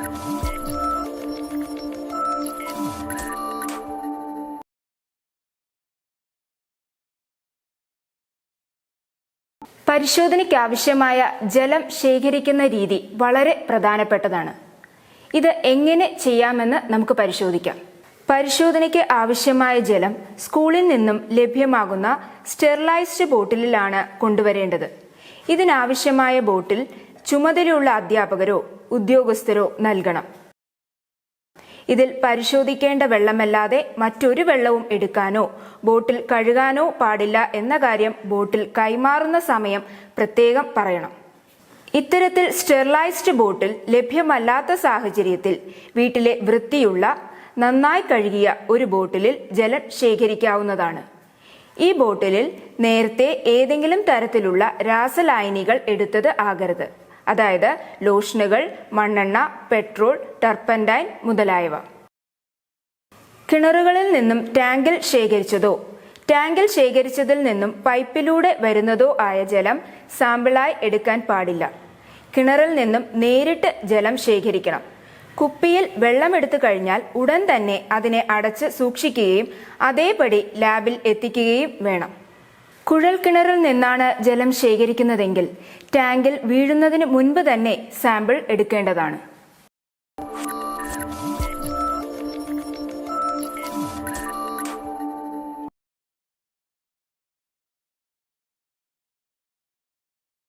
പരിശോധനയ്ക്കാവശ്യമായ ജലം ശേഖരിക്കുന്ന രീതി വളരെ പ്രധാനപ്പെട്ടതാണ്. ഇത് എങ്ങനെ ചെയ്യാമെന്ന് നമുക്ക് പരിശോധിക്കാം. പരിശോധനയ്ക്ക് ആവശ്യമായ ജലം സ്കൂളിൽ നിന്നും ലഭ്യമാകുന്ന സ്റ്റെറിലൈസ്ഡ് ബോട്ടിലിലാണ് കൊണ്ടുവരേണ്ടത്. ഇതിനാവശ്യമായ ബോട്ടിൽ ചുമതലയുള്ള അധ്യാപകരോ ഉദ്യോഗസ്ഥരോ നൽകണം. ഇതിൽ പരിശോധിക്കേണ്ട വെള്ളമല്ലാതെ മറ്റൊരു വെള്ളവും എടുക്കാനോ ബോട്ടിൽ കഴുകാനോ പാടില്ല എന്ന കാര്യം ബോട്ടിൽ കൈമാറുന്ന സമയം പ്രത്യേകം പറയണം. ഇത്തരത്തിൽ സ്റ്റെറിലൈസ്ഡ് ബോട്ടിൽ ലഭ്യമല്ലാത്ത സാഹചര്യത്തിൽ വീട്ടിലെ വൃത്തിയുള്ള നന്നായി കഴുകിയ ഒരു ബോട്ടിലിൽ ജലം ശേഖരിക്കാവുന്നതാണ്. ഈ ബോട്ടിലിൽ നേരത്തെ ഏതെങ്കിലും തരത്തിലുള്ള രാസലായനികൾ എടുത്തത് ആകരുത്. അതായത് ലോഷനുകൾ, മണ്ണെണ്ണ, പെട്രോൾ, ടർപ്പന്റൈൻ മുതലായവ. കിണറുകളിൽ നിന്നും ടാങ്കിൽ ശേഖരിച്ചതോ ടാങ്കിൽ ശേഖരിച്ചതിൽ നിന്നും പൈപ്പിലൂടെ വരുന്നതോ ആയ ജലം സാമ്പിളായി എടുക്കാൻ പാടില്ല. കിണറിൽ നിന്നും നേരിട്ട് ജലം ശേഖരിക്കണം. കുപ്പിയിൽ വെള്ളമെടുത്തു കഴിഞ്ഞാൽ ഉടൻ തന്നെ അതിനെ അടച്ച് സൂക്ഷിക്കുകയും അതേപടി ലാബിൽ എത്തിക്കുകയും വേണം. കുഴൽ കിണറിൽ നിന്നാണ് ജലം ശേഖരിക്കുന്നതെങ്കിൽ ടാങ്കിൽ വീഴുന്നതിന് മുൻപ് തന്നെ സാമ്പിൾ എടുക്കേണ്ടതാണ്.